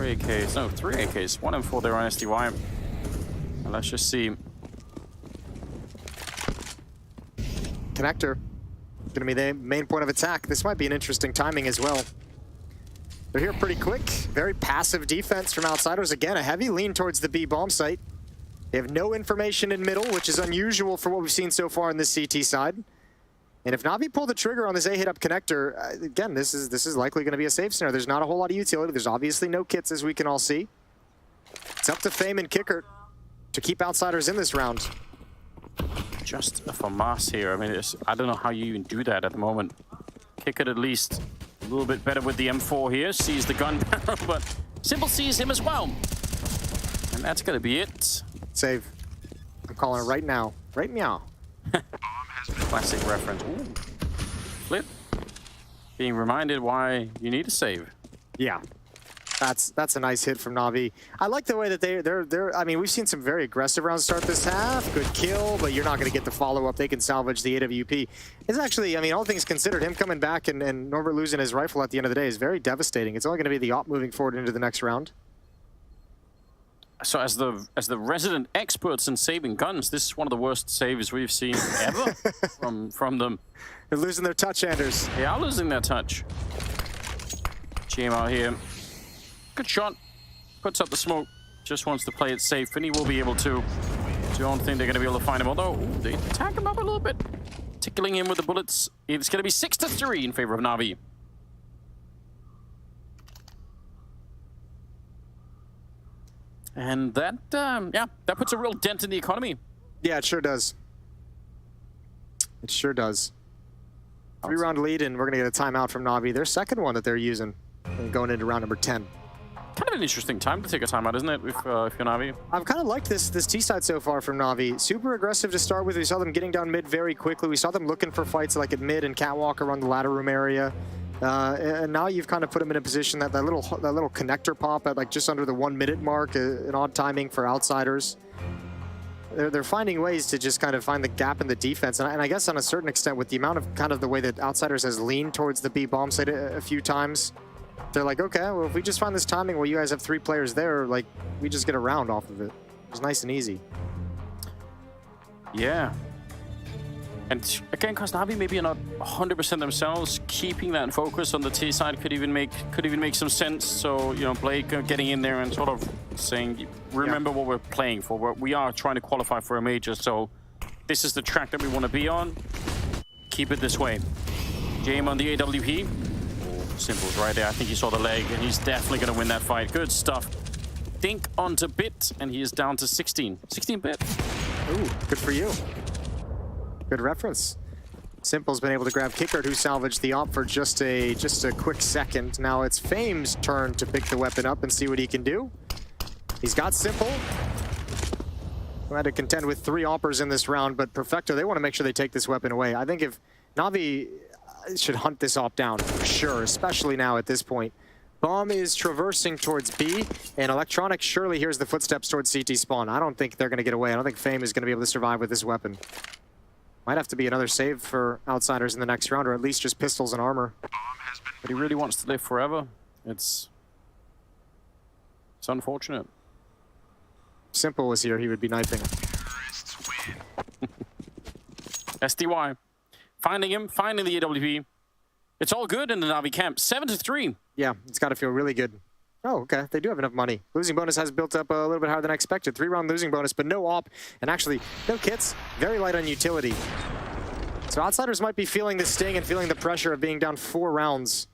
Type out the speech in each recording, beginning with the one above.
4 AKs, no, 3 AKs, 1 and 4 there on SDY. And let's just see. Connector gonna be the main point of attack. This might be an interesting timing as well. They're here pretty quick. Very passive defense from Outsiders. Again, a heavy lean towards the B bomb site. They have no information in middle, which is unusual for what we've seen so far in this CT side. And if NAVI pull the trigger on this A hit up connector, again, this is likely going to be a safe scenario. There's not a whole lot of utility. There's obviously no kits, as we can all see. It's up to Fame and Kicker to keep Outsiders in this round. Just a FAMAS here. I mean, I don't know how you even do that at the moment. Kicker at least a little bit better with the M4 here. Sees the gun barrel, but Simple sees him as well. And that's going to be it. Save. I'm calling it right now. Right meow. Classic reference. Ooh. Flip. Being reminded why you need a save. Yeah. That's a nice hit from Navi. I like the way that they're I mean, we've seen some very aggressive rounds start this half. Good kill, but you're not going to get the follow-up. They can salvage the AWP. It's actually, I mean, all things considered, him coming back and Norbert losing his rifle at the end of the day is very devastating. It's only going to be the op moving forward into the next round. So as the resident experts in saving guns, this is one of the worst saves we've seen ever from them. They're losing their touch, Anders. They are losing their touch. GM out here. Good shot. Puts up the smoke. Just wants to play it safe, and he will be able to. So I don't think they're going to be able to find him, although they attack him up a little bit. Tickling him with the bullets. It's going to be 6-3 in favor of NAVI. And that, yeah, that puts a real dent in the economy. Yeah, it sure does. It sure does. 3-round lead, and we're going to get a timeout from NAVI. Their second one that they're using, going into round number 10. Kind of an interesting time to take a timeout, isn't it, if you're NAVI? I've kind of liked this T-side so far from NAVI. Super aggressive to start with. We saw them getting down mid very quickly. We saw them looking for fights like at mid and catwalk around the ladder room area. And now you've kind of put them in a position that little connector pop at like just under the 1 minute mark, an odd timing for Outsiders. They're finding ways to just kind of find the gap in the defense. And I guess on a certain extent, with the amount of kind of the way that Outsiders has leaned towards the B bomb site a few times, they're like, okay, well, if we just find this timing where you guys have 3 players there, like, we just get a round off of it. It's nice and easy. Yeah. And again, because NAVI maybe are not 100% themselves, keeping that focus on the T side could even make some sense. So, you know, Blake getting in there and sort of saying, remember what we're playing for. We are trying to qualify for a major, so this is the track that we want to be on. Keep it this way. Game on the AWP. Simple's right there. I think he saw the leg, and he's definitely going to win that fight. Good stuff. Dink onto Bit, and he is down to 16. 16 Bit. Ooh, good for you. Good reference. Simple's been able to grab Kickard, who salvaged the op for just a quick second. Now it's Fame's turn to pick the weapon up and see what he can do. He's got Simple. We had to contend with 3 oppers in this round, but Perfecto, they want to make sure they take this weapon away. I think if NAVI should hunt this op down for sure, especially now at this point. Bomb is traversing towards B, and Electronic surely hears the footsteps towards CT spawn. I don't think they're going to get away. I don't think Fame is going to be able to survive with this weapon. Might have to be another save for Outsiders in the next round, or at least just pistols and armor. But he really wants to live forever. It's unfortunate. Simple was here, he would be knifing. SDY. Finding him, finding the AWP. It's all good in the NAVI camp. 7-3. Yeah, it's got to feel really good. Oh, okay. They do have enough money. Losing bonus has built up a little bit higher than I expected. 3-round losing bonus, but no op. And actually, no kits. Very light on utility. So Outsiders might be feeling the sting and feeling the pressure of being down 4 rounds.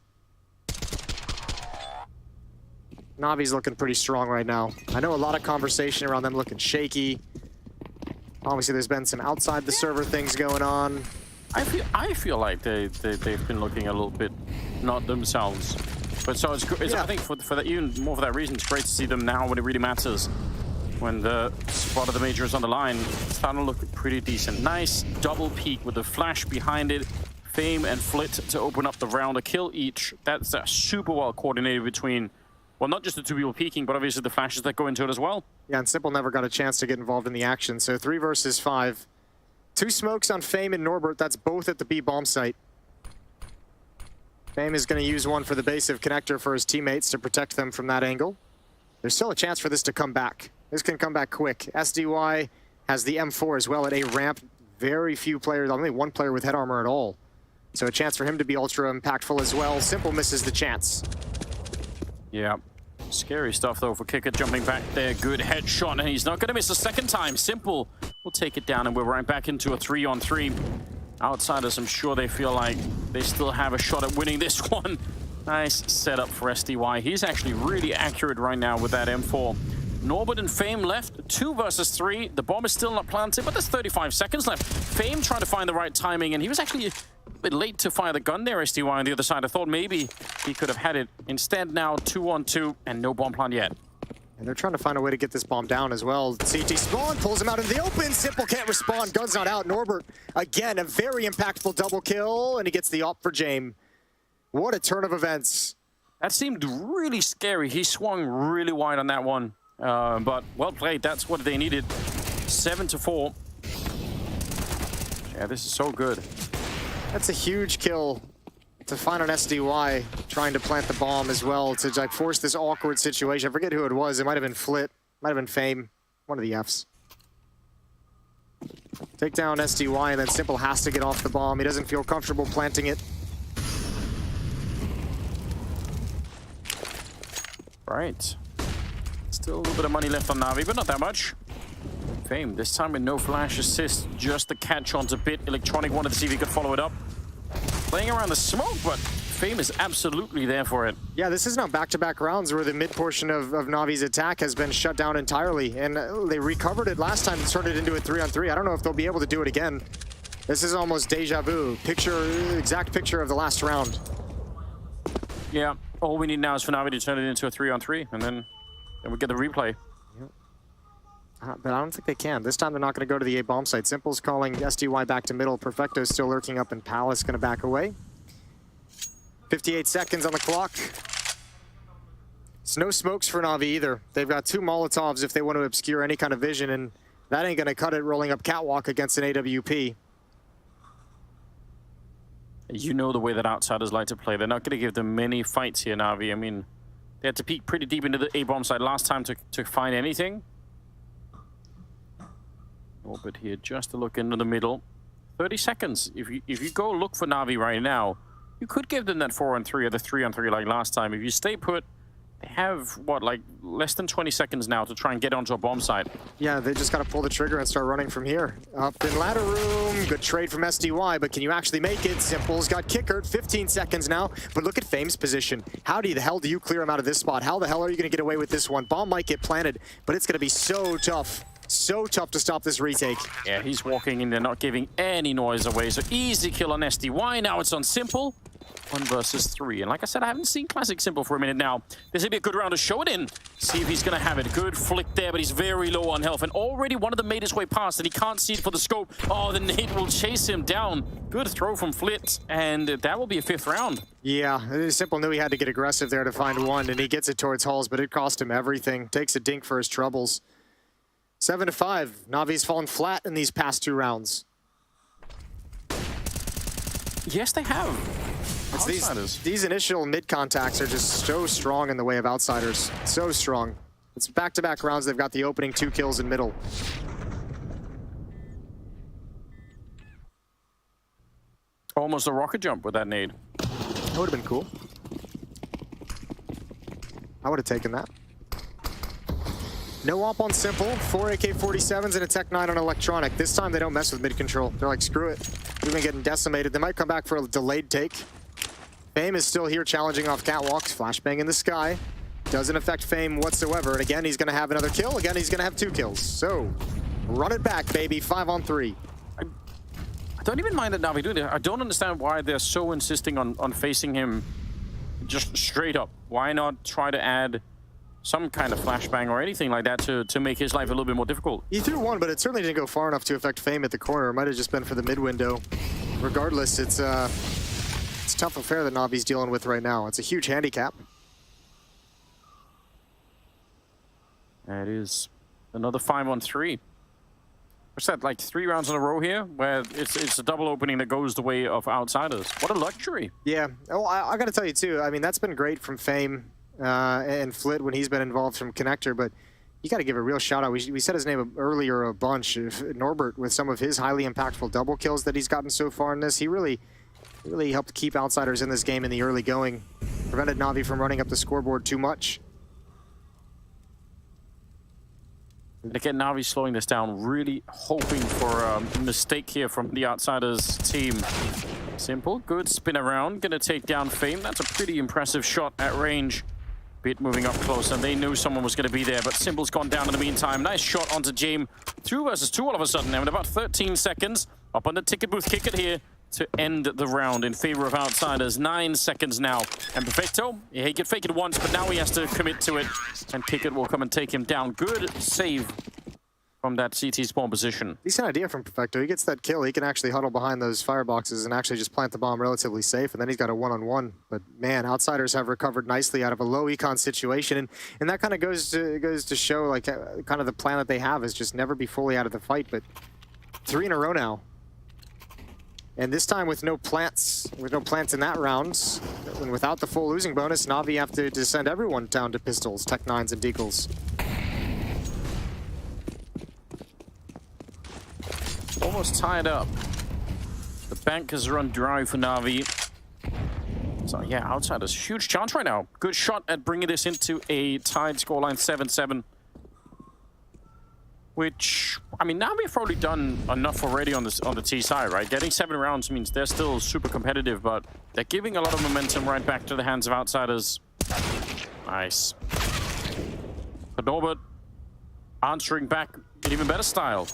Navi's looking pretty strong right now. I know a lot of conversation around them looking shaky. Obviously, there's been some outside the server things going on. I feel like they've been looking a little bit not themselves. But so it's yeah. I think for that, even more for that reason, it's great to see them now when it really matters. When the spot of the major is on the line, it's starting to look pretty decent. Nice double peek with the flash behind it. Fame and Flit to open up the round, a kill each. That's super well coordinated between, well, not just the 2 people peeking, but obviously the flashes that go into it as well. Yeah, and Simple never got a chance to get involved in the action. So 3 versus 5. 2 smokes on Fame and Norbert. That's both at the B bomb site. Fame is going to use one for the base of connector for his teammates to protect them from that angle. There's still a chance for this to come back. This can come back quick. SDY has the M4 as well at a ramp. Very few players, only one player with head armor at all. So a chance for him to be ultra impactful as well. Simple misses the chance. Yeah. Scary stuff, though, for Kicker jumping back there. Good headshot, and he's not going to miss a second time. Simple will take it down, and we're right back into a 3-on-3. Outsiders, I'm sure they feel like they still have a shot at winning this one. Nice setup for SDY. He's actually really accurate right now with that M4. Norbert and Fame left, 2 versus 3. The bomb is still not planted, but there's 35 seconds left. Fame trying to find the right timing, and he was actually a bit late to fire the gun there, SDY on the other side. I thought maybe he could have had it. Instead, now 2-on-2, and no bomb plant yet. And they're trying to find a way to get this bomb down as well. CT spawn pulls him out in the open. Simple can't respond. Gun's not out. Norbert, again, a very impactful double kill, and he gets the op for Jame. What a turn of events. That seemed really scary. He swung really wide on that one. But well played. That's what they needed. 7-4. Yeah, this is so good. That's a huge kill to find an SDY trying to plant the bomb as well to like force this awkward situation. I forget who it was. It might have been Flit. Might have been Fame. One of the Fs. Take down SDY, and then Simple has to get off the bomb. He doesn't feel comfortable planting it. Right. Still a little bit of money left on Navi, but not that much. Fame, this time with no flash assist, just the catch on's a bit. Electronic wanted to see if he could follow it up. Playing around the smoke, but Fame is absolutely there for it. Yeah, this is now back-to-back rounds where the mid portion of Navi's attack has been shut down entirely, and they recovered it last time and turned it into a 3-on-3. I don't know if they'll be able to do it again. This is almost deja vu. Exact picture of the last round. Yeah, all we need now is for Navi to turn it into a 3-on-3, and then we get the replay. But I don't think they can. This time they're not going to go to the A bomb site. Simple's calling SDY back to middle. Perfecto's still lurking up, and Palace going to back away. 58 seconds on the clock. It's no smokes for Navi either. They've got 2 Molotovs if they want to obscure any kind of vision, and that ain't going to cut it rolling up Catwalk against an AWP. You know the way that outsiders like to play. They're not going to give them many fights here, Navi. I mean, they had to peek pretty deep into the A bomb site last time to find anything. Orbit here just to look into the middle. 30 seconds. If you go look for Navi right now, you could give them that 4-on-3 or the 3-on-3 like last time. If you stay put, they have, what, like less than 20 seconds now to try and get onto a bomb site. Yeah, they just got to pull the trigger and start running from here. Up in ladder room. Good trade from SDY, but can you actually make it? Simple's got Kickered. 15 seconds now, but look at Fame's position. How the hell do you clear him out of this spot? How the hell are you going to get away with this one? Bomb might get planted, but it's going to be so tough. So tough to stop this retake. Yeah, he's walking in there, not giving any noise away. So easy kill on SDY. Now it's on Simple. 1 versus 3. And like I said, I haven't seen Classic Simple for a minute now. This would be a good round to show it in. See if he's going to have it. Good flick there, but he's very low on health. And already one of them made his way past, and he can't see it for the scope. Oh, the nade will chase him down. Good throw from Flit, and that will be a 5th round. Yeah, Simple knew he had to get aggressive there to find one, and he gets it towards Halls, but it cost him everything. Takes a dink for his troubles. 7-5. Navi's fallen flat in these past 2 rounds. Yes, they have. These initial mid contacts are just so strong in the way of outsiders. So strong. It's back-to-back rounds. They've got the opening 2 kills in middle. Almost a rocket jump with that nade. That would have been cool. I would have taken that. No op on Simple. 4 AK-47s and a Tech 9 on Electronic. This time they don't mess with mid-control. They're like, screw it. We've been getting decimated. They might come back for a delayed take. Fame is still here challenging off catwalks. Flashbang in the sky. Doesn't affect Fame whatsoever. And again, he's going to have another kill. Again, he's going to have 2 kills. So, run it back, baby. 5-on-3. I don't even mind that Navi doing it. I don't understand why they're so insisting on facing him just straight up. Why not try to add some kind of flashbang or anything like that to make his life a little bit more difficult? He threw one, but it certainly didn't go far enough to affect Fame at the corner. It might have just been for the mid window. Regardless, it's a tough affair that Navi's dealing with right now. It's a huge handicap. That is another 5-on-3. What's that, like 3 rounds in a row here, where it's a double opening that goes the way of outsiders? What a luxury. Yeah. Oh, I got to tell you too. I mean, that's been great from Fame. and Flit when he's been involved from Connector, but you got to give a real shout out. We said his name earlier a bunch. Norbert, with some of his highly impactful double kills that he's gotten so far in this, he really helped keep Outsiders in this game in the early going. Prevented Navi from running up the scoreboard too much. And again, Navi slowing this down, really hoping for a mistake here from the Outsiders team. Simple, good spin around, gonna take down Fame. That's a pretty impressive shot at range. Bit moving up close, and they knew someone was gonna be there, but Simple's gone down in the meantime. Nice shot onto James. 2 versus 2 all of a sudden, and in about 13 seconds, up on the ticket booth, kick it here to end the round in favor of Outsiders. 9 seconds now. And Perfecto, yeah, he could fake it once, but now he has to commit to it. And Kickit will come and take him down. Good save from that CT spawn position. Decent idea from Perfecto. He gets that kill. He can actually huddle behind those fireboxes and actually just plant the bomb relatively safe. And then he's got a one-on-one. But man, Outsiders have recovered nicely out of a low econ situation. And that kind of goes to show like kind of the plan that they have is just never be fully out of the fight. But 3 in a row now. And this time with no plants in that round, and without the full losing bonus, Navi have to send everyone down to pistols, Tech 9s and Deagles. Almost tied up. The bank has run dry for Navi. So yeah, Outsiders, huge chance right now. Good shot at bringing this into a tied scoreline 7-7. Which, I mean, Navi have probably done enough already on the T side, right? Getting 7 rounds means they're still super competitive, but they're giving a lot of momentum right back to the hands of Outsiders. Nice. But Norbert answering back in even better style.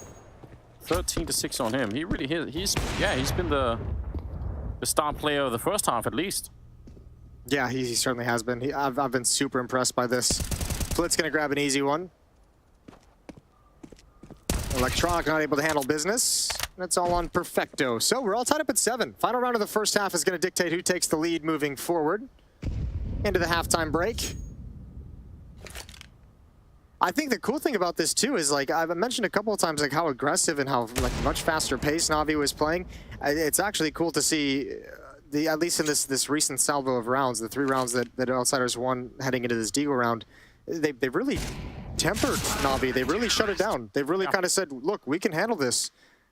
13-6 on him. He really he's been the star player of the first half at least. Yeah, he certainly has been. I've been super impressed by this. Flit's gonna grab an easy one. Electronic not able to handle business. That's all on Perfecto. So we're all tied up at 7. Final round of the first half is going to dictate who takes the lead moving forward into the halftime break. I think the cool thing about this too is, like, I've mentioned a couple of times, like how aggressive and how like much faster pace Navi was playing. It's actually cool to see at least in this recent salvo of rounds, the 3 rounds that Outsiders won heading into this Deagle round. They really tempered Navi. They really shut it down. They've really kind of said, look, we can handle this.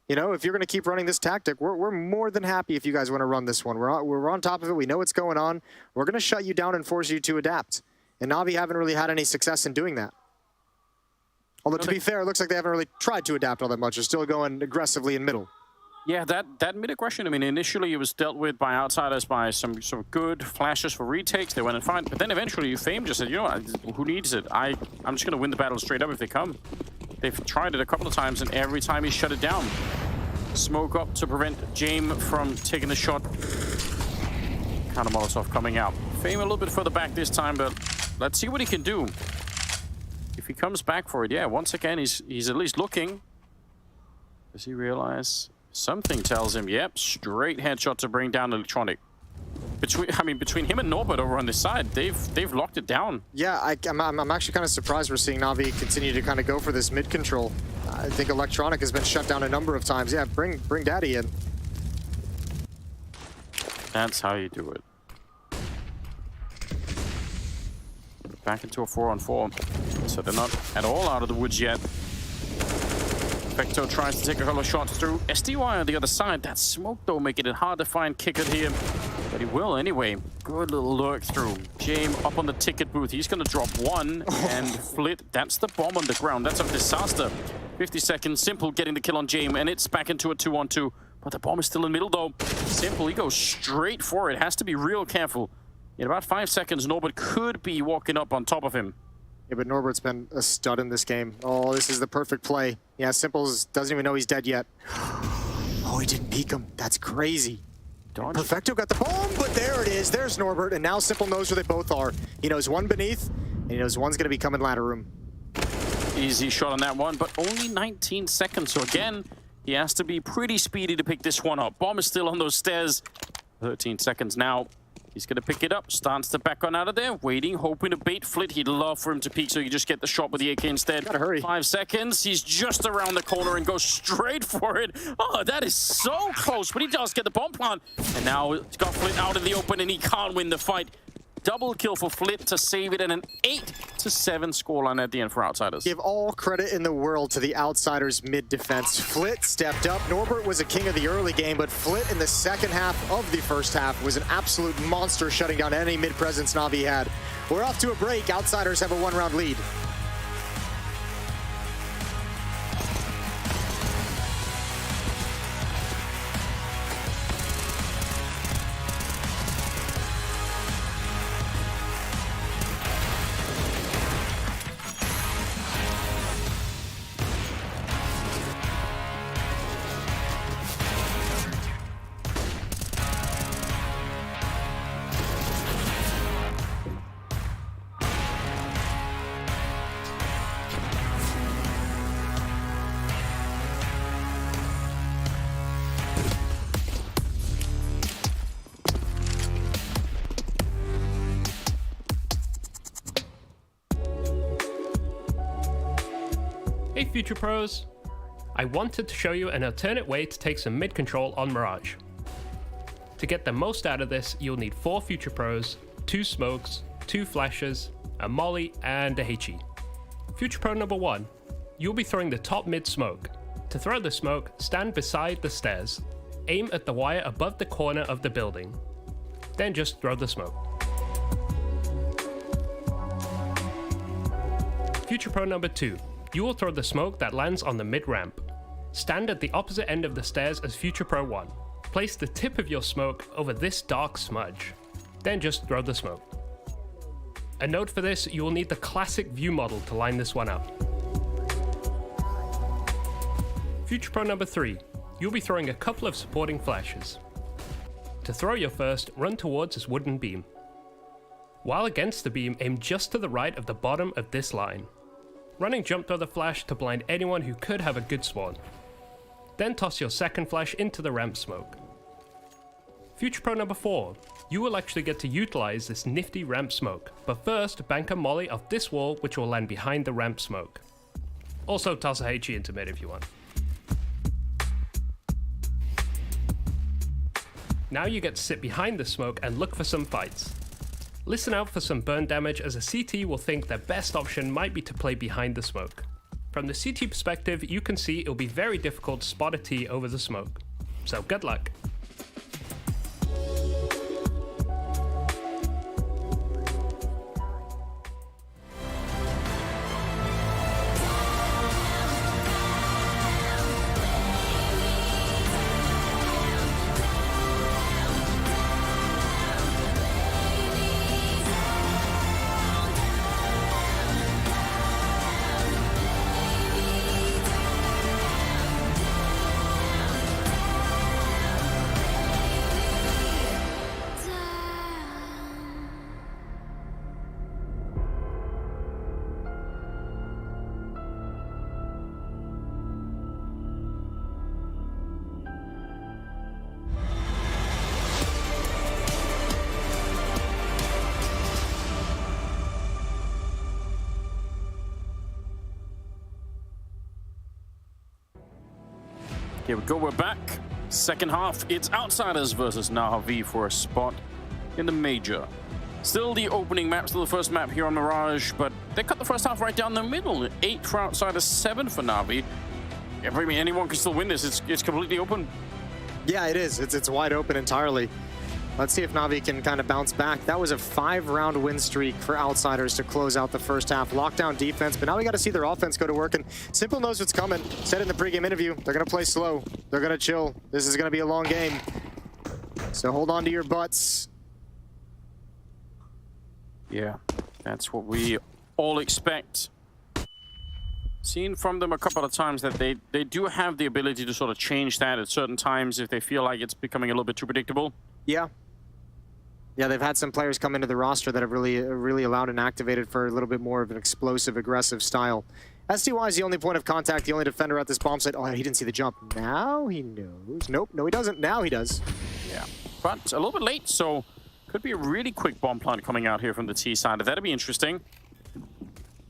You know, if you're going to keep running this tactic, we're more than happy if you guys want to run this one. We're on top of it. We know what's going on. We're going to shut you down and force you to adapt. And Navi haven't really had any success in doing that. Although, to be fair, it looks like they haven't really tried to adapt all that much. They're still going aggressively in middle. Yeah, that mid-aggression, I mean, initially it was dealt with by Outsiders by some good flashes for retakes. They went and fine, but then eventually Fame just said, you know what, who needs it? I'm just going to win the battle straight up if they come. They've tried it a couple of times, and every time he shut it down. Smoke up to prevent James from taking the shot. Counter Molotov coming out. Fame a little bit further back this time, but let's see what he can do. If he comes back for it, yeah, once again, he's at least looking. Does he realize? Something tells him, yep, straight headshot to bring down Electronic. Between him and Norbert over on this side, they've locked it down. Yeah, I'm actually kind of surprised we're seeing Navi continue to kind of go for this mid control. I think Electronic has been shut down a number of times. Yeah, bring Daddy in. That's how you do it. Back into a 4-on-4. So they're not at all out of the woods yet. Perfecto tries to take a couple of shots through. SDY on the other side. That smoke, though, making it hard to find Kickit here. But he will anyway. Good little lurk through. James up on the ticket booth. He's going to drop one and Flit. That's the bomb on the ground. That's a disaster. 50 seconds. Simple getting the kill on James, and it's back into a 2-on-2. But the bomb is still in the middle, though. Simple, he goes straight for it. Has to be real careful. In about 5 seconds, Norbert could be walking up on top of him. Yeah, but Norbert's been a stud in this game. Oh, this is the perfect play. Yeah, Simples doesn't even know he's dead yet. Oh, he didn't peek him. That's crazy. Perfecto got the bomb, but there it is. There's Norbert, and now Simple knows where they both are. He knows one beneath, and he knows one's going to be coming ladder room. Easy shot on that one, but only 19 seconds. So again, he has to be pretty speedy to pick this one up. Bomb is still on those stairs. 13 seconds now. He's going to pick it up, starts to back on out of there, waiting, hoping to bait Flit. He'd love for him to peek, so you just get the shot with the AK instead. Gotta hurry. 5 seconds. He's just around the corner and goes straight for it. Oh, that is so close, but he does get the bomb plant. And now it's got Flit out in the open, and he can't win the fight. double kill for Flit to save it, and an 8-7 scoreline at the end for Outsiders. Give all credit in the world to the Outsiders mid defense. Flit stepped up. Norbert was a king of the early game, but Flit in the second half of the first half was an absolute monster, shutting down any mid presence Navi had. We're off to a break. Outsiders have a 1-round lead. Hey Future Pros! I wanted to show you an alternate way to take some mid control on Mirage. To get the most out of this, you'll need 4 Future Pros, 2 smokes, 2 flashes, a molly, and a HE. Future Pro number 1, you'll be throwing the top mid smoke. To throw the smoke, stand beside the stairs, aim at the wire above the corner of the building, then just throw the smoke. Future Pro number 2, you will throw the smoke that lands on the mid-ramp. Stand at the opposite end of the stairs as Future Pro 1. Place the tip of your smoke over this dark smudge. Then just throw the smoke. A note for this, you will need the classic view model to line this one up. Future Pro number 3, you'll be throwing a couple of supporting flashes. To throw your first, run towards this wooden beam. While against the beam, aim just to the right of the bottom of this line. Running jump throw the flash to blind anyone who could have a good spawn. Then toss your second flash into the ramp smoke. Future Pro number 4, you will actually get to utilize this nifty ramp smoke, but first bank a molly off this wall which will land behind the ramp smoke. Also toss a HE into mid if you want. Now you get to sit behind the smoke and look for some fights. Listen out for some burn damage, as a CT will think their best option might be to play behind the smoke. From the CT perspective, you can see it'll be very difficult to spot a T over the smoke. So good luck. Here we go, we're back. Second half, it's Outsiders versus NAVI for a spot in the major. Still the opening map, still the first map here on Mirage, but they cut the first half right down the middle. 8 for Outsiders, 7 for NAVI. Yeah, I mean, anyone can still win this. It's completely open. Yeah, it is. It's wide open entirely. Let's see if Navi can kind of bounce back. That was a 5-round win streak for Outsiders to close out the first half. Lockdown defense, but now we got to see their offense go to work. And Simple knows what's coming. Said in the pregame interview, they're going to play slow. They're going to chill. This is going to be a long game. So hold on to your butts. Yeah, that's what we all expect. Seen from them a couple of times that they do have the ability to sort of change that at certain times if they feel like it's becoming a little bit too predictable. Yeah. Yeah, they've had some players come into the roster that have really allowed and activated for a little bit more of an explosive, aggressive style. STY is the only point of contact, the only defender at this bomb site. Oh, he didn't see the jump. Now he knows. Nope, no he doesn't. Now he does. Yeah, but a little bit late, so could be a really quick bomb plant coming out here from the T side. That'd be interesting.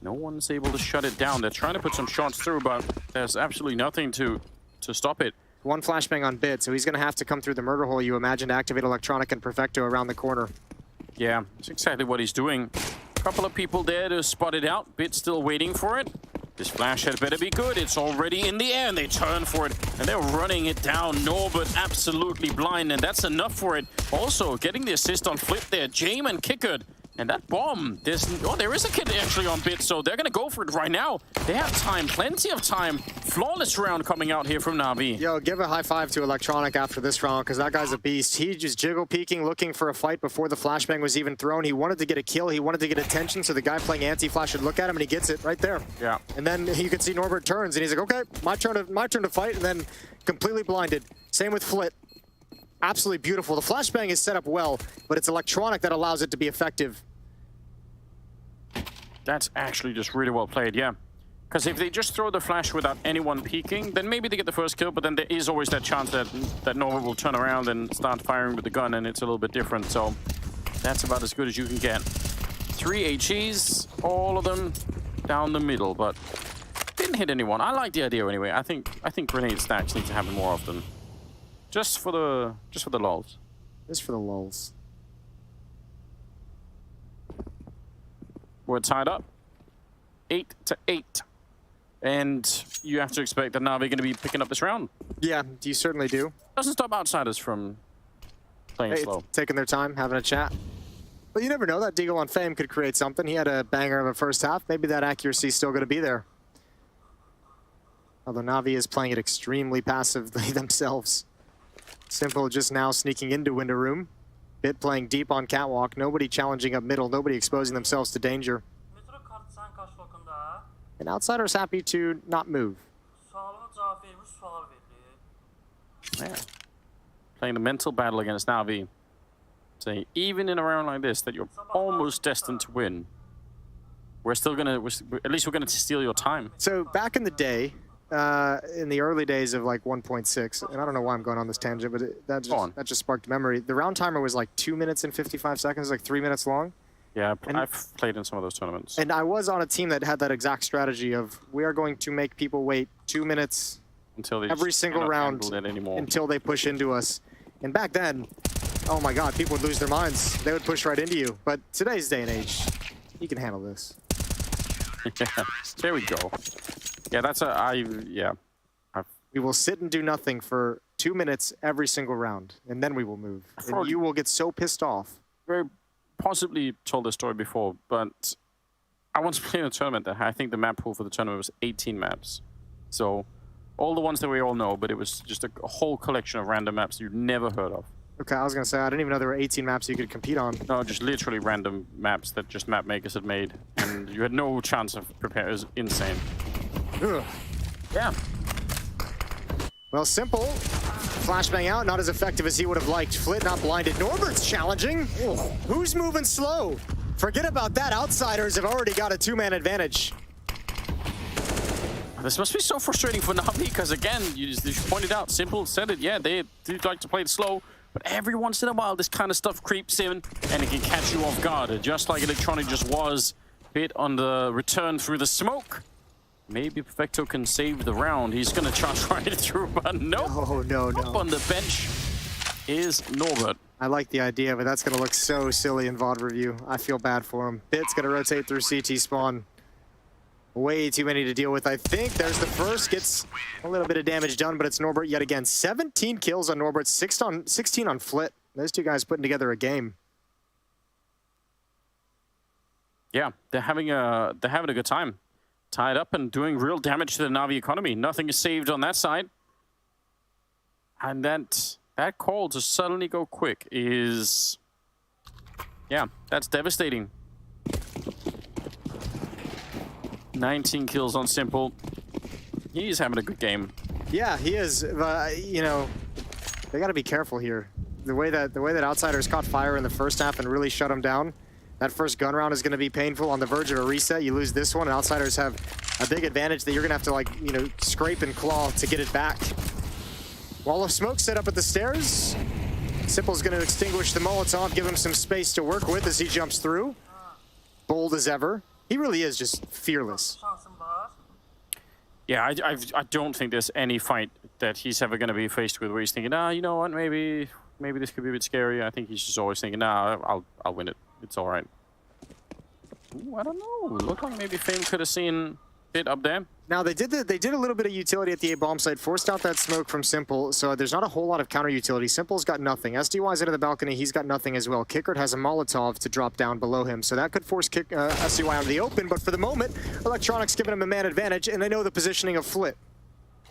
No one's able to shut it down. They're trying to put some shots through, but there's absolutely nothing to stop it. One flashbang on bid, so he's going to have to come through the murder hole, you imagine, to activate Electronic and Perfecto around the corner. Yeah, that's exactly what he's doing. A couple of people there to spot it out. Bit still waiting for it. This flash had better be good. It's already in the air, and they turn for it, and they're running it down. Norbert absolutely blind, and that's enough for it. Also, getting the assist on Flip there. Jame and Kickard. And that bomb, there is a kid actually on Bit, so they're gonna go for it right now. They have time, plenty of time. Flawless round coming out here from Navi. Yo, give a high five to Electronic after this round, because that guy's a beast. He just jiggle peeking, looking for a fight before the flashbang was even thrown. He wanted to get a kill, he wanted to get attention, so the guy playing anti-flash should look at him, and he gets it right there. Yeah. And then you can see Norbert turns, and he's like, okay, my turn to fight, and then completely blinded. Same with Flit. Absolutely beautiful. The flashbang is set up well, but it's Electronic that allows it to be effective. That's actually just really well played, yeah. Because if they just throw the flash without anyone peeking, then maybe they get the first kill, but then there is always that chance that Nova will turn around and start firing with the gun, and it's a little bit different. So that's about as good as you can get. 3 HEs, all of them down the middle, but didn't hit anyone. I like the idea anyway. I think grenade stacks need to happen more often. Just for the lulz. Just for the lulz. We're tied up, 8-8, and you have to expect that Navi are going to be picking up this round. Yeah, you certainly do. Doesn't stop outsiders from playing slow. Taking their time, having a chat. But you never know, that Deagle on Fame could create something. He had a banger of a first half. Maybe that accuracy is still going to be there. Although Navi is playing it extremely passively themselves. Simple just now sneaking into window room. Bit playing deep on catwalk, nobody challenging up middle, nobody exposing themselves to danger. And Outsider's happy to not move. Yeah. Playing the mental battle against Navi. Saying, even in a round like this, that you're almost destined to win. We're still gonna, at least we're gonna steal your time. So back in the day, in the early days of like 1.6, and I don't know why I'm going on this tangent, but that just sparked memory. The round timer was like 2 minutes and 55 seconds, like 3 minutes long. Yeah, I've played in some of those tournaments. And I was on a team that had that exact strategy of, we are going to make people wait 2 minutes until they every single round until they push into us. And back then, oh my God, people would lose their minds. They would push right into you. But today's day and age, you can handle this. Yeah, there we go. Yeah, we will sit and do nothing for 2 minutes every single round, and then we will move. And you will get so pissed off. Very possibly told this story before, but I once played in a tournament that I think the map pool for the tournament was 18 maps. So all the ones that we all know, but it was just a whole collection of random maps you'd never heard of. Okay, I was gonna say, I didn't even know there were 18 maps you could compete on. No, just literally random maps that just map makers had made, and you had no chance of preparing. It was insane. Ugh. Yeah. Well, Simple. Flashbang out, not as effective as he would have liked. Flit not blinded. Norbert's challenging. Who's moving slow? Forget about that. Outsiders have already got a 2-man advantage. This must be so frustrating for Navi, because again, you pointed out, Simple said it, yeah, they do like to play it slow, but every once in a while this kind of stuff creeps in, and it can catch you off guard, just like Electronic just was. Bit on the return through the smoke. Maybe Perfecto can save the round. He's going to charge right through, but nope. Oh, no. Up on the bench is Norbert. I like the idea, but that's going to look so silly in VOD review. I feel bad for him. Bit's going to rotate through CT spawn. Way too many to deal with, I think. There's the first. Gets a little bit of damage done, but it's Norbert yet again. 17 kills on Norbert, 16 on Flit. Those two guys putting together a game. Yeah, they're having a good time. Tied up and doing real damage to the Navi economy. Nothing is saved on that side. And that call to suddenly go quick is... yeah, that's devastating. 19 kills on Simple. He's having a good game. Yeah, he is. You know, they got to be careful here. The way that Outsiders caught fire in the first half and really shut him down. That first gun round is going to be painful on the verge of a reset. You lose this one, and Outsiders have a big advantage that you're going to have to, like, you know, scrape and claw to get it back. Wall of smoke set up at the stairs. Simple's going to extinguish the Molotov, give him some space to work with as he jumps through. Bold as ever. He really is just fearless. Yeah, I don't think there's any fight that he's ever going to be faced with where he's thinking, you know what, maybe this could be a bit scary. I think he's just always thinking, I'll win it. It's all right. Ooh, I don't know. Looked like maybe Fame could have seen it up there. Now they did a little bit of utility at the A bomb site, forced out that smoke from Simple, so there's not a whole lot of counter utility. Simple's got nothing. SDY's into the balcony, he's got nothing as well. Kickert has a Molotov to drop down below him, so that could force SDY out of the open, but for the moment, Electronics giving him a man advantage, and they know the positioning of Flit.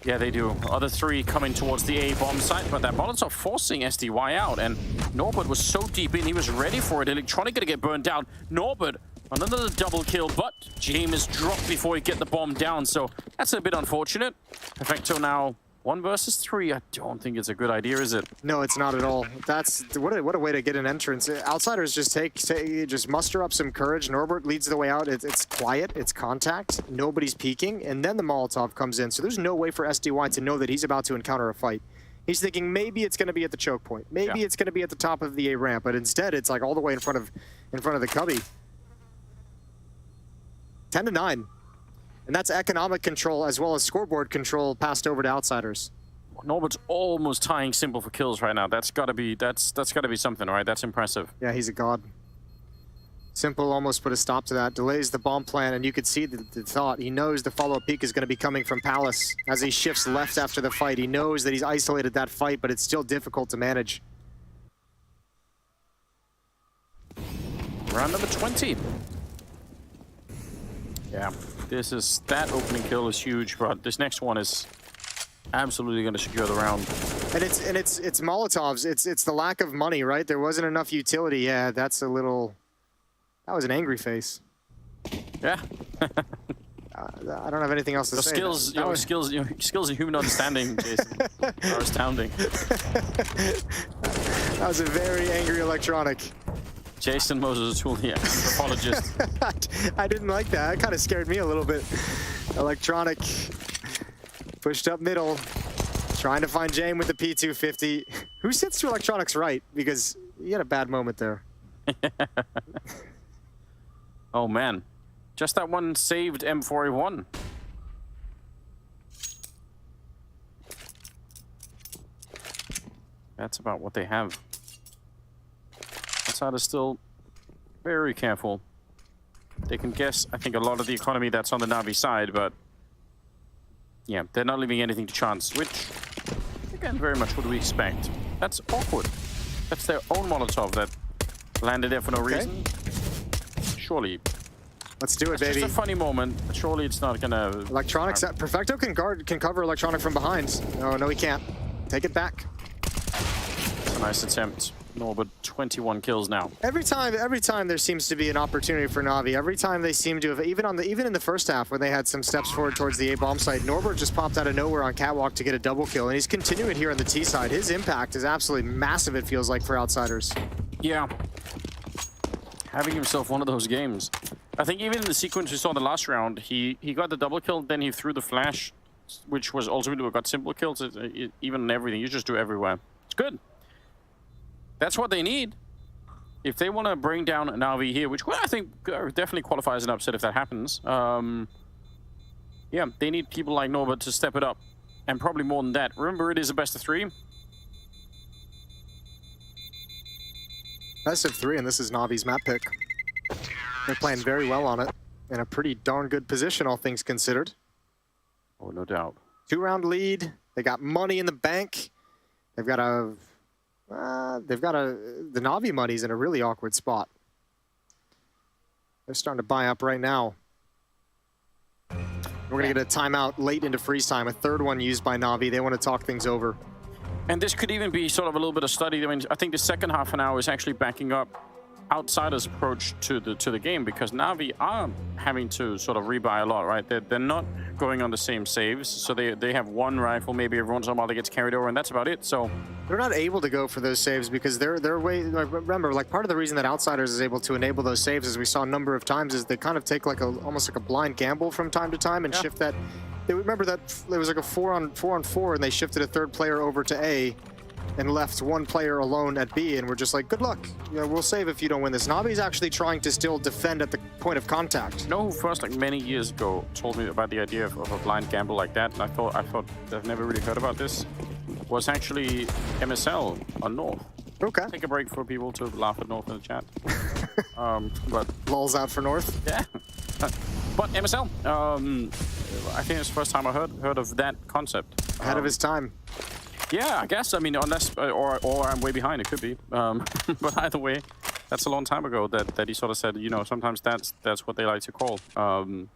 Yeah, they do. Other three coming towards the A bomb site, but that Molotov forcing SDY out, and Norbert was so deep in, he was ready for it. Electronic gonna get burned down. Norbert, another double kill, but James dropped before he get the bomb down, so that's a bit unfortunate. Perfecto now 1 versus 3. I don't think it's a good idea, is it? No, it's not at all. That's what a way to get an entrance. Outsiders just just muster up some courage. Norbert leads the way out. It's quiet, it's contact, nobody's peeking, and then the Molotov comes in. So there's no way for SDY to know that he's about to encounter a fight. He's thinking maybe it's going to be at the choke point, maybe it's going to be at the top of the A ramp, but instead it's like all the way in front of the cubby. 10-9. And that's economic control as well as scoreboard control passed over to Outsiders. Norbert's almost tying Simple for kills right now. That's gotta be something, right? That's impressive. Yeah, he's a god. Simple almost put a stop to that. Delays the bomb plan, and you could see the thought. He knows the follow-up peek is going to be coming from Palace. As he shifts left after the fight, he knows that he's isolated that fight, but it's still difficult to manage. Round number 20. Yeah, that opening kill is huge, but this next one is absolutely going to secure the round. And it's Molotovs. It's the lack of money, right? There wasn't enough utility. Yeah, that's a little. That was an angry face. Yeah. I don't have anything else to say. Your skills in human understanding, Jason, are astounding. That was a very angry Electronic. Jason Moses O'Toole, anthropologist. I didn't like that. That kind of scared me a little bit. Electronic pushed up middle, trying to find Jame with the P250. Who sits to Electronic's right? Because he had a bad moment there. Oh man, just that one saved M4A1. That's about what they have. Outside is still very careful. They can guess, I think, a lot of the economy that's on the Navi side, but yeah, they're not leaving anything to chance, which, again, very much what we expect. That's awkward. That's their own Molotov that landed there for no reason. Surely. Let's do it, baby. Just a funny moment. Surely it's not gonna. Electronics. Perfecto can cover Electronic from behind. No, he can't. Take it back. That's a nice attempt. Norbert, 21 kills now. Every time there seems to be an opportunity for Navi. Every time they seem to have, even in the first half when they had some steps forward towards the A bomb site, Norbert just popped out of nowhere on catwalk to get a double kill, and he's continuing here on the T side. His impact is absolutely massive. It feels like for Outsiders. Yeah. Having himself one of those games. I think even in the sequence we saw in the last round, he got the double kill, then he threw the flash, which was ultimately what got simple kills. Even in everything, you just do everywhere. It's good. That's what they need. If they want to bring down Navi here, which I think definitely qualifies an upset if that happens. Yeah, they need people like Norbert to step it up. And probably more than that. Remember, it is a best of 3. Best of 3, and this is Navi's map pick. They're playing very well on it. In a pretty darn good position, all things considered. Oh, no doubt. 2-round lead. They got money in the bank. They've got the Navi money's in a really awkward spot. They're starting to buy up right now. We're going to get a timeout late into freeze time, a third one used by Navi. They want to talk things over. And this could even be sort of a little bit of study. I mean, I think the second half an hour is actually backing up Outsiders' approach to the game, because Navi are having to sort of rebuy a lot, right? They're not going on the same saves, so they have one rifle, maybe every once in a while that gets carried over, and that's about it. So they're not able to go for those saves because they're way. Like, remember, like part of the reason that Outsiders is able to enable those saves, as we saw a number of times, is they kind of take like almost like a blind gamble from time to time and shift that. They remember that there was like a 4-on-4, and they shifted a third player over to A and left one player alone at B, and we're just like, good luck. You know, we'll save if you don't win this. Navi's actually trying to still defend at the point of contact. You know who first, like many years ago, told me about the idea of a blind gamble like that? And I thought I've never really heard about this. Was actually MSL on North. Okay. Take a break for people to laugh at North in the chat. But Lulls out for North. yeah. But MSL, I think it's the first time I heard of that concept. Ahead of his time. Yeah, I guess. I mean, unless or I'm way behind. It could be. But either way, that's a long time ago that he sort of said. You know, sometimes that's what they like to call. And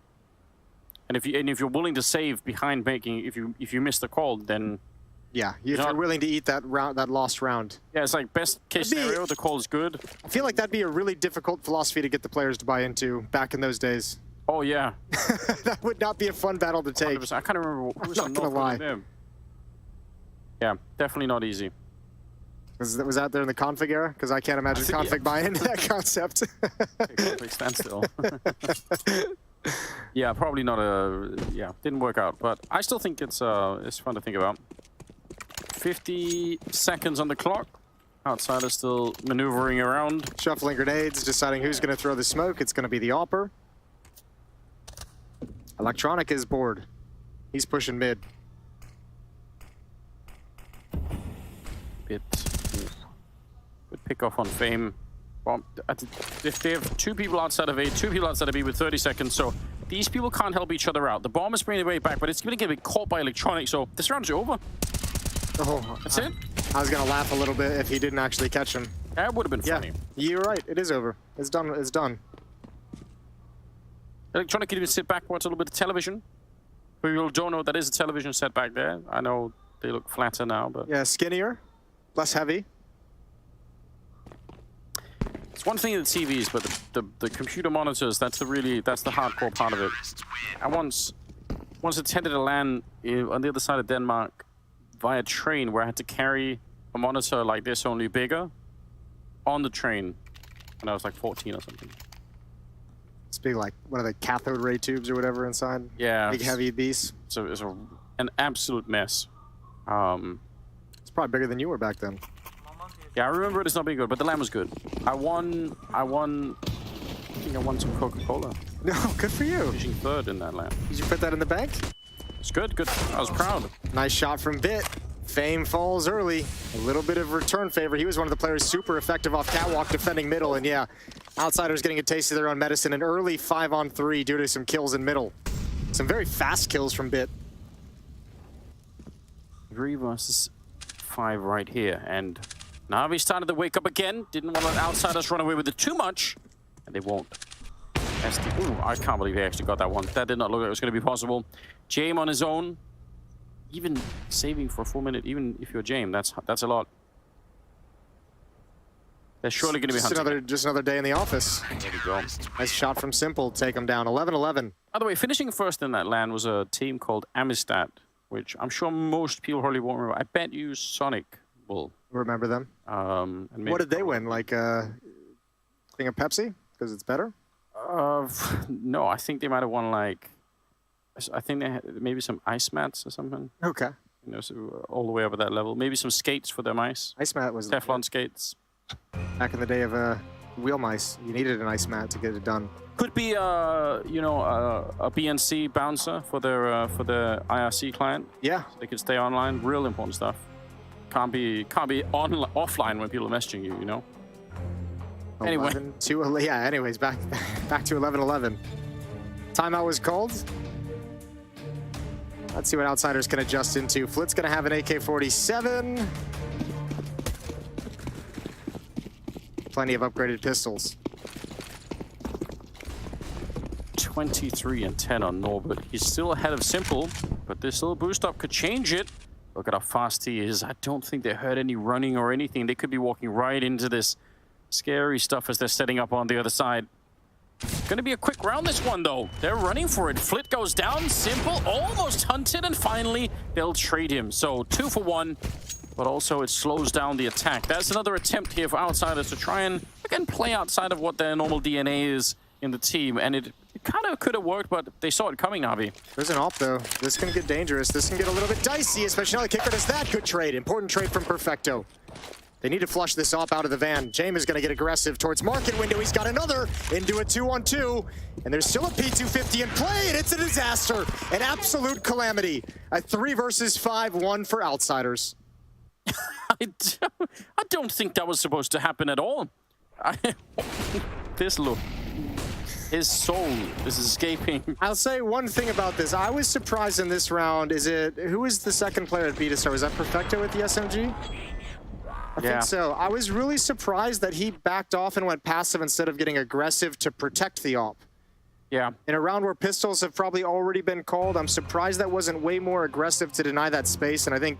if you're willing to save behind making, if you miss the call, then yeah, if you're willing to eat that lost round. Yeah, it's like best case scenario, the call is good. I feel like that'd be a really difficult philosophy to get the players to buy into back in those days. Oh yeah, that would not be a fun battle to take. 100%. I can't remember who was on not gonna lie. North. Yeah, definitely not easy. Was that there in the config era? Because I can't imagine config buying into that concept. Config standstill. Yeah, probably not a. Yeah, didn't work out, but I still think it's fun to think about. 50 seconds on the clock. Outsider still maneuvering around. Shuffling grenades, deciding who's going to throw the smoke. It's going to be the AWPer. Electronic is bored. He's pushing mid. Good pick off on Fame. Well, if they have 2 people outside of A, 2 people outside of B with 30 seconds, so these people can't help each other out. The bomb is bringing the way back, but it's going to get caught by Electronic, so this round's over. Oh, That's it? I was going to laugh a little bit if he didn't actually catch him. That would have been funny. Yeah, you're right. It is over. It's done. It's done. Electronic can even sit back, watch a little bit of television. For people who don't know, that is a television set back there. I know they look flatter now, but... Yeah, skinnier, less heavy. It's one thing in the TVs, but the computer monitors, that's the hardcore part of it. I once attended a LAN on the other side of Denmark via train where I had to carry a monitor like this, only bigger, on the train when I was like 14 or something. It's big, like, what are the cathode ray tubes or whatever inside? Yeah. Big heavy beast. So it's an absolute mess. It's probably bigger than you were back then. Yeah, I remember it as not being good, but the LAN was good. I think I won some Coca-Cola. No, good for you. Finishing 3rd in that LAN. Did you put that in the bank? It's good. I was proud. Nice shot from Bit. Fame falls early. A little bit of return favor. He was one of the players super effective off catwalk defending middle, and yeah, Outsiders getting a taste of their own medicine. An early 5-on-3 due to some kills in middle. Some very fast kills from Bit. 3 versus 5 right here, and Navi started to wake up again. Didn't want to let Outsiders run away with it too much, and they won't. Ooh, I can't believe he actually got that one. That did not look like it was going to be possible. Jame on his own, even saving for a full minute, even if you're Jame, that's a lot. They're surely going to be hunting. Just another day in the office. There we go. Nice shot from Simple, take him down. 11-11. By the way, finishing first in that LAN was a team called Amistad, which I'm sure most people probably won't remember. I bet you Sonic will. Remember them? And what did they win? Like thing of Pepsi? Because it's better? No, I think they might have won like, I think they had maybe some ice mats or something. Okay. You know, so all the way up at that level. Maybe some skates for their mice. Ice mat was Teflon skates. Back in the day of wheel mice, you needed an ice mat to get it done. Could be a BNC bouncer for their IRC client. Yeah. So they could stay online. Real important stuff. Can't be offline when people are messaging you. You know. Anyway. Anyways, back to 11-11. Timeout was called. Let's see what Outsiders can adjust into. Flit's gonna have an AK-47. Plenty of upgraded pistols. 23 and 10 on Norbert. He's still ahead of Simple, but this little boost up could change it. Look at how fast he is. I don't think they heard any running or anything. They could be walking right into this scary stuff as they're setting up on the other side. Gonna be a quick round, this one, though. They're running for it. Flit goes down. Simple almost hunted, and finally they'll trade him. So 2 for 1, but also it slows down the attack. That's another attempt here for Outsiders to try and, again, play outside of what their normal DNA is in the team. And it kind of could have worked, but they saw it coming, Navi. There's an AWP, though. This can get dangerous. This can get a little bit dicey, especially now the kicker does that. Good trade. Important trade from Perfecto. They need to flush this AWP out of the van. James is going to get aggressive towards market window. He's got another into a 2-on-2. And there's still a P250 in play, and it's a disaster. An absolute calamity. A 3 versus 5, 1 for Outsiders. I don't think that was supposed to happen at all. This look. His soul is escaping. I'll say one thing about this. I was surprised in this round. Who was the second player that beat us? Was that Perfecto with the SMG? I think so. I was really surprised that he backed off and went passive instead of getting aggressive to protect the op. Yeah. In a round where pistols have probably already been called, I'm surprised that wasn't way more aggressive to deny that space. And I think,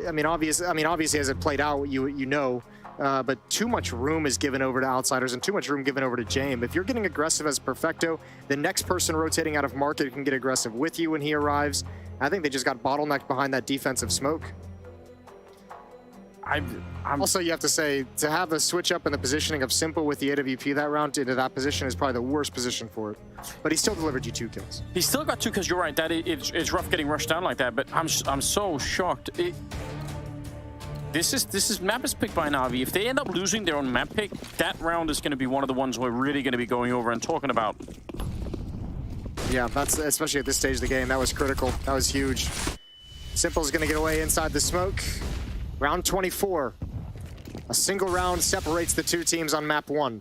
obviously as it played out, you know, but too much room is given over to outsiders and too much room given over to James. If you're getting aggressive as Perfecto, the next person rotating out of market can get aggressive with you when he arrives. I think they just got bottlenecked behind that defensive smoke. Also, you have to say, to have a switch up in the positioning of Simple with the AWP that round into that position is probably the worst position for it. But he still delivered you 2 kills. He still got 2 kills, you're right. That it's rough getting rushed down like that, but I'm so shocked. This map is picked by NAVI. If they end up losing their own map pick, that round is going to be one of the ones we're really going to be going over and talking about. Yeah, that's especially at this stage of the game. That was critical. That was huge. Simple's going to get away inside the smoke. Round 24. A single round separates the 2 teams on map 1.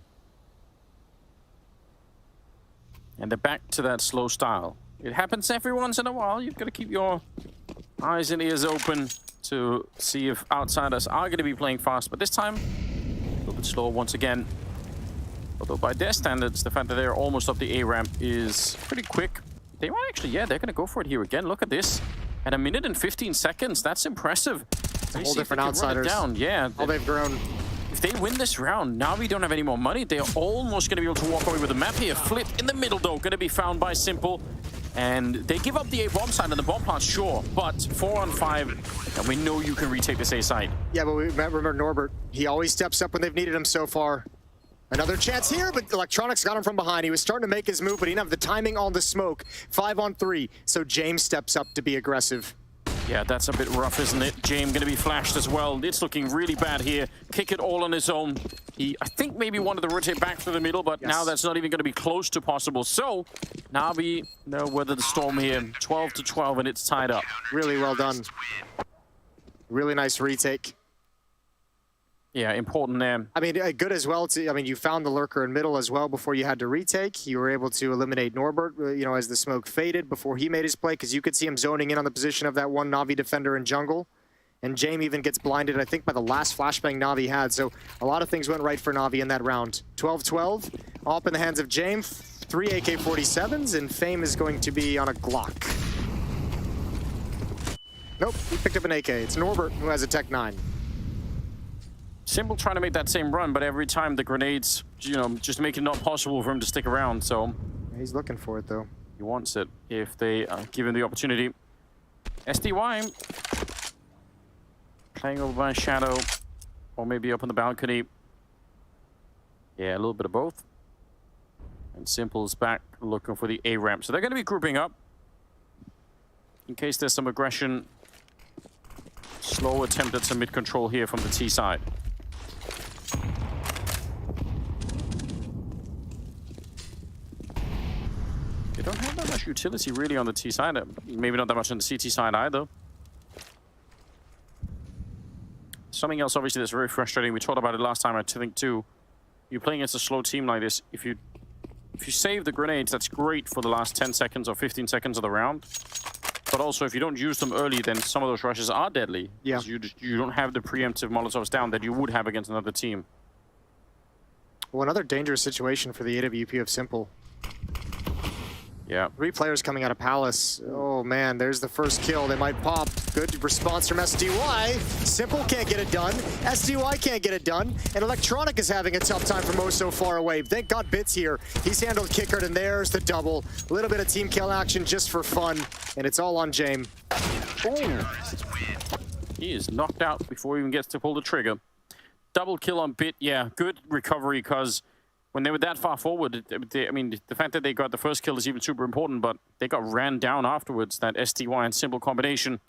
And they're back to that slow style. It happens every once in a while. You've got to keep your eyes and ears open to see if outsiders are going to be playing fast. But this time, a little bit slower once again. Although by their standards, the fact that they're almost up the A ramp is pretty quick. They might actually, yeah, they're going to go for it here again. Look at this. At 1 minute and 15 seconds, that's impressive. It's a whole different outsiders. Down. Yeah. All they've grown. If they win this round, now we don't have any more money. They're almost going to be able to walk away with the map here. Flip in the middle, though, going to be found by Simple. And they give up the A bomb side and the bomb plant, sure. But 4 on 5, and we know you can retake this A side. Yeah, but we remember Norbert. He always steps up when they've needed him so far. Another chance here, but Electronics got him from behind. He was starting to make his move, but he didn't have the timing on the smoke. 5 on 3, so James steps up to be aggressive. Yeah, that's a bit rough, isn't it? James going to be flashed as well. It's looking really bad here. Kick it all on his own. He, I think, maybe wanted to rotate back to the middle, but now that's not even going to be close to possible. So, NAVI, no weather the storm here. 12 to 12, and it's tied up. Really well done. Really nice retake. Yeah, important there. I mean, good as well. You found the lurker in middle as well before you had to retake. You were able to eliminate Norbert, as the smoke faded before he made his play, because you could see him zoning in on the position of that one NAVI defender in jungle. And James even gets blinded, I think, by the last flashbang NAVI had. So a lot of things went right for NAVI in that round. 12-12, all up in the hands of James. 3 AK-47s, and Fame is going to be on a Glock. Nope, he picked up an AK. It's Norbert who has a Tech 9. Simple trying to make that same run, but every time the grenades, just make it not possible for him to stick around, so... He's looking for it, though. He wants it if they give him the opportunity. SDY playing over by Shadow, or maybe up on the balcony. Yeah, a little bit of both. And Simple's back looking for the A ramp. So they're going to be grouping up in case there's some aggression. Slow attempt at some mid-control here from the T side. They don't have that much utility really on the T side. Maybe not that much on the CT side either. Something else obviously that's very frustrating. We talked about it last time, I think too. You're playing against a slow team like this. If you save the grenades, that's great for the last 10 seconds or 15 seconds of the round. But also, if you don't use them early, then some of those rushes are deadly. Yeah. You don't have the preemptive Molotovs down that you would have against another team. Well, another dangerous situation for the AWP of Simple. Yeah. 3 players coming out of Palace. Oh man, there's the first kill. They might pop. Good response from SDY. Simple can't get it done. SDY can't get it done. And Electronic is having a tough time for Mo so far away. Thank God Bit's here. He's handled Kickard, and there's the double. A little bit of team kill action just for fun. And it's all on James. Oh. He is knocked out before he even gets to pull the trigger. Double kill on Bit. Yeah, good recovery, because when they were that far forward, the fact that they got the first kill is even super important, but they got ran down afterwards, that SDY and Simple combination.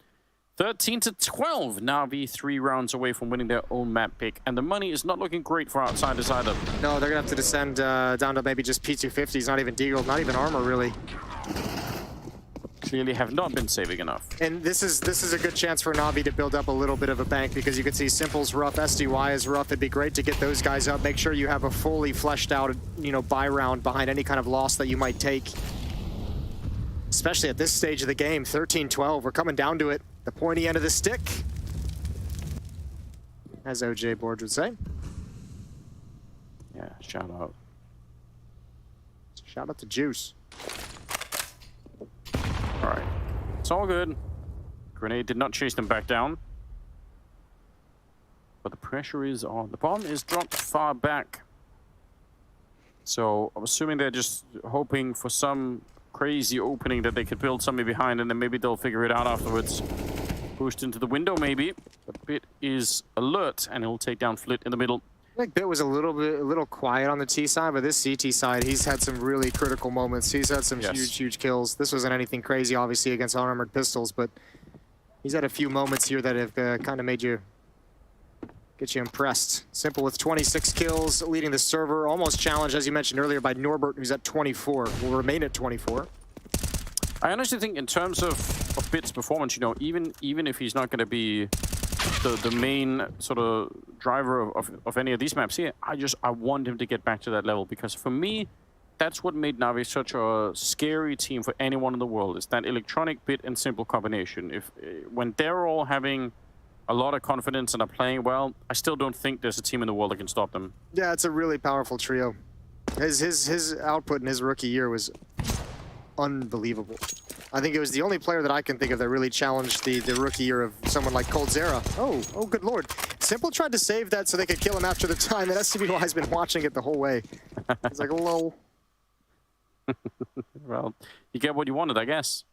13 to 12. NAVI 3 rounds away from winning their own map pick, and the money is not looking great for outsiders either. No, they're going to have to descend down to maybe just P250s, not even deagle, not even armor, really. clearly have not been saving enough. And this is a good chance for Navi to build up a little bit of a bank, because you can see Simple's rough, SDY is rough. It'd be great to get those guys up. Make sure you have a fully fleshed out, you know, buy round behind any kind of loss that you might take. Especially at this stage of the game, 13-12. We're coming down to it. The pointy end of the stick, as OJ Board would say. Yeah, shout out. Shout out to Juice. All right, it's all good. Grenade did not chase them back down. But the pressure is on. The bomb is dropped far back. So I'm assuming they're just hoping for some crazy opening that they could build something behind, and then maybe they'll figure it out afterwards. Boost into the window, maybe. But Bit is alert, and he'll take down Flit in the middle. I think Bit was a little quiet on the T side, but this CT side, he's had some really critical moments. He's had some huge kills. This wasn't anything crazy, obviously, against unarmored pistols, but he's had a few moments here that have kind of made you get you impressed. Simple with 26 kills, leading the server, almost challenged, as you mentioned earlier, by Norbert, who's at 24. Will remain at 24. I honestly think in terms of Bit's performance, you know, even if he's not going to be the main sort of driver of any of these maps here, I want him to get back to that level, because for me, that's what made Navi such a scary team for anyone in the world, is that electronic, Bit, and Simple combination. When they're all having a lot of confidence and are playing well, I still don't think there's a team in the world that can stop them. Yeah, it's a really powerful trio. His output in his rookie year was unbelievable. I think it was the only player that I can think of that really challenged the rookie year of someone like Coldzera. Oh, good lord. Simple tried to save that so they could kill him after the time, and SCBY's been watching it the whole way. He's like, lol. Well, you get what you wanted, I guess.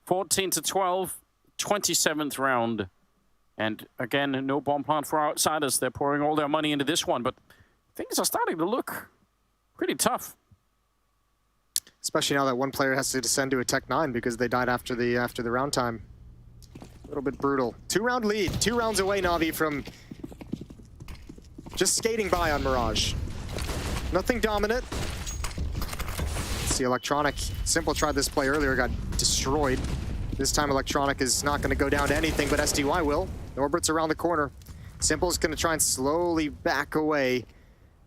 14-12, 27th round. And again, no bomb plant for outsiders. They're pouring all their money into this one, but things are starting to look pretty tough. Especially now that one player has to descend to a Tech 9 because they died after the round time. A little bit brutal. 2-round lead. 2 rounds away, Navi, from just skating by on Mirage. Nothing dominant. Let's see, Electronic. Simple tried this play earlier, got destroyed. This time Electronic is not going to go down to anything, but SDY will. Norbert's around the corner. Simple's going to try and slowly back away.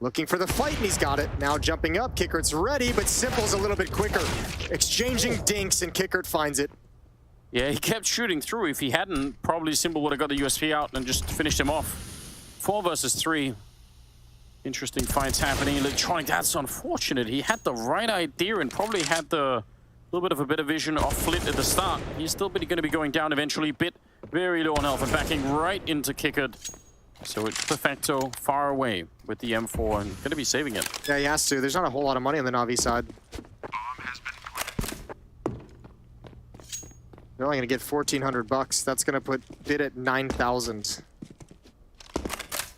Looking for the fight, and he's got it. Now jumping up, Kickert's ready, but Simple's a little bit quicker. Exchanging dinks, and Kickert finds it. Yeah, he kept shooting through. If he hadn't, probably Simple would have got the USP out and just finished him off. 4 versus 3. Interesting fights happening. Electronic, that's unfortunate. He had the right idea and probably had the little bit of a better vision of Flit at the start. He's still going to be going down eventually. Bit very low on health and backing right into Kickert. So it's Perfecto far away with the M4 and going to be saving it. Yeah, he has to. There's not a whole lot of money on the Navi side. They're only going to get 1,400 bucks. That's going to put Bit at 9,000.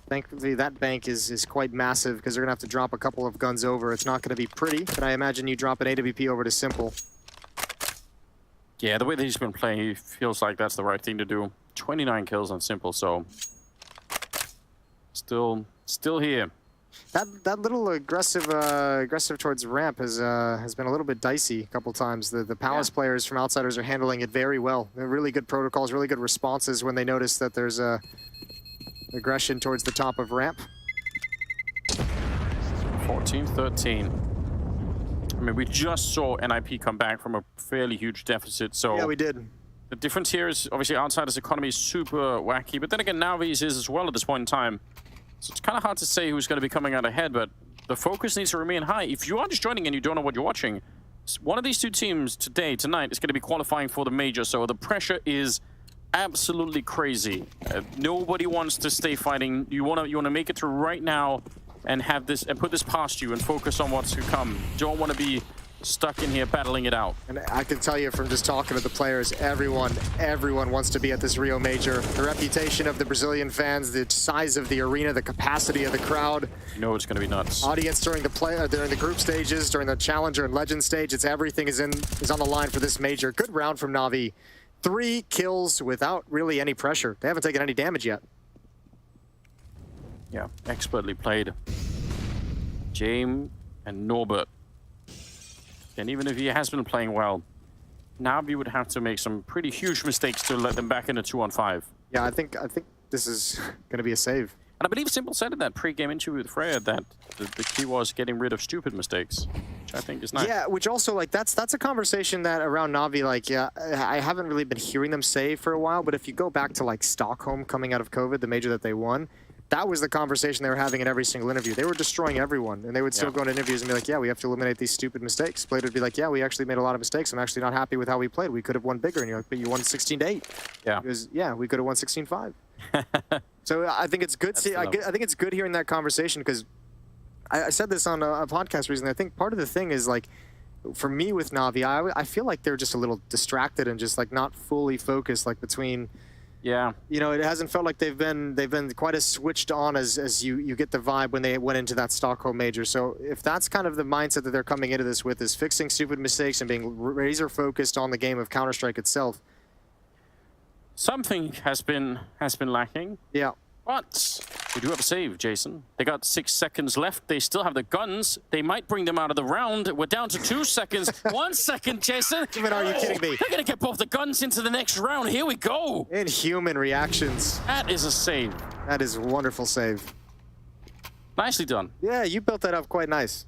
Thankfully, that bank is quite massive because they're going to have to drop a couple of guns over. It's not going to be pretty, but I imagine you drop an AWP over to Simple. Yeah, the way that he's been playing, he feels like that's the right thing to do. 29 kills on Simple, so still here. That little aggressive towards ramp has been a little bit dicey a couple times. The Palace players from Outsiders are handling it very well. They're really good protocols, really good responses when they notice that there's aggression towards the top of ramp. 14-13. I mean, we just saw NIP come back from a fairly huge deficit, so yeah, we did. The difference here is obviously Outsiders' economy is super wacky, but then again, Navi's is as well at this point in time. So it's kind of hard to say who's going to be coming out ahead, but the focus needs to remain high. If you are just joining and you don't know what you're watching, one of these two teams tonight is going to be qualifying for the major, so the pressure is absolutely crazy. Nobody wants to stay fighting. You want to make it through right now and have this and put this past you and focus on what's to come. Don't want to be stuck in here battling it out. And I can tell you from just talking to the players, everyone wants to be at this Rio Major. The reputation of the Brazilian fans, the size of the arena, the capacity of the crowd. You know it's going to be nuts. Audience during the group stages, during the Challenger and Legend stage, everything is on the line for this major. Good round from Navi. 3 kills without really any pressure. They haven't taken any damage yet. Yeah, expertly played. James and Norbert. And even if he has been playing well, Navi would have to make some pretty huge mistakes to let them back in a 2-on-5. Yeah, I think this is going to be a save. And I believe Simple said in that pre-game interview with Freya that the key was getting rid of stupid mistakes, which I think is nice. Yeah, which also, like, that's a conversation that around Navi, like, yeah, I haven't really been hearing them say for a while, but if you go back to, like, Stockholm coming out of COVID, the major that they won, that was the conversation they were having in every single interview. They were destroying everyone, and they would still go into interviews and be like, yeah, we have to eliminate these stupid mistakes. Blade would be like, yeah, we actually made a lot of mistakes. I'm actually not happy with how we played. We could have won bigger. And you're like, but you won 16-8. Yeah. Because, yeah, we could have won 16-5. So I think it's good. I think it's good hearing that conversation because I said this on a podcast recently. I think part of the thing is like, for me with Navi, I feel like they're just a little distracted and just like not fully focused. Like between, yeah, you know, it hasn't felt like they've been quite as switched on as you get the vibe when they went into that Stockholm major. So if that's kind of the mindset that they're coming into this with, is fixing stupid mistakes and being razor focused on the game of Counter-Strike itself. Something has been lacking. Yeah. But we do have a save, Jason. They got 6 seconds left. They still have the guns. They might bring them out of the round. We're down to 2 seconds. 1 second, Jason. Even are you kidding me? They're going to get both the guns into the next round. Here we go. Inhuman reactions. That is a save. That is a wonderful save. Nicely done. Yeah, you built that up quite nice.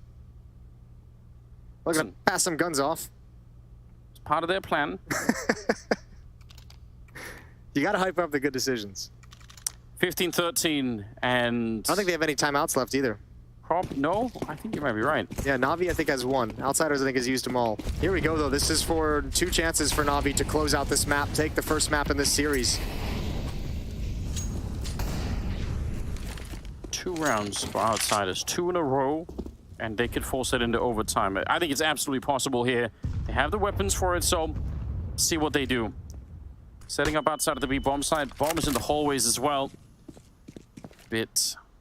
We're going to pass some guns off. It's part of their plan. You got to hype up the good decisions. 15-13, and I don't think they have any timeouts left either. No, I think you might be right. Yeah, Navi I think has one. Outsiders I think has used them all. Here we go though. This is for 2 chances for Navi to close out this map, take the first map in this series. 2 rounds for Outsiders, 2 in a row, and they could force it into overtime. I think it's absolutely possible here. They have the weapons for it, so see what they do. Setting up outside of the B bomb side. Bomb is in the hallways as well.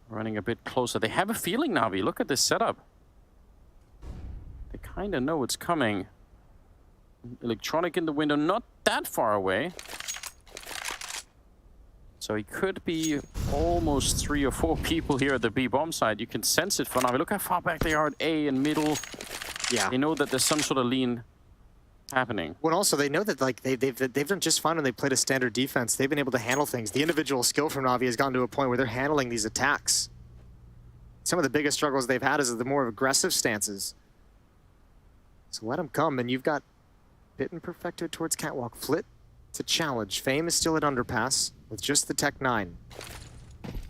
Running a bit closer. They have a feeling, Navi. Look at this setup. They kind of know it's coming. Electronic in the window, not that far away. So he could be almost 3 or 4 people here at the B bomb side. You can sense it for Navi. Look how far back they are at A and middle. Yeah. They know that there's some sort of lean happening. Well, also they know that like they've done just fine when they played a standard defense. They've been able to handle things. The individual skill from Navi has gotten to a point where they're handling these attacks. Some of the biggest struggles they've had is the more aggressive stances. So let them come, and you've got Bitten perfected towards Catwalk. Flit to challenge. Fame is still at underpass with just the Tech 9.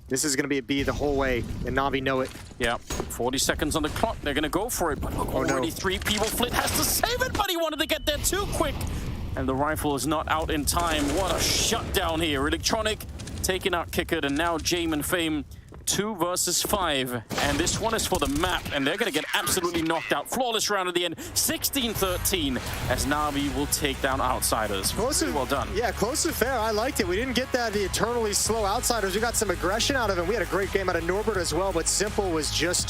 This is going to be a B the whole way, and Navi know it. Yeah, 40 seconds on the clock. They're going to go for it. But look, already 3 people. Flit has to save it, but he wanted to get there too quick. And the rifle is not out in time. What a shutdown here. Electronic taking out Kickard, and now Jame and Fame 2 versus 5. And this one is for the map, and they're going to get absolutely knocked out. Flawless round at the end. 16-13 as Navi will take down Outsiders. Well done. Yeah, close to fair. I liked it. We didn't get that the eternally slow Outsiders. We got some aggression out of him. We had a great game out of Norbert as well, but Simple was just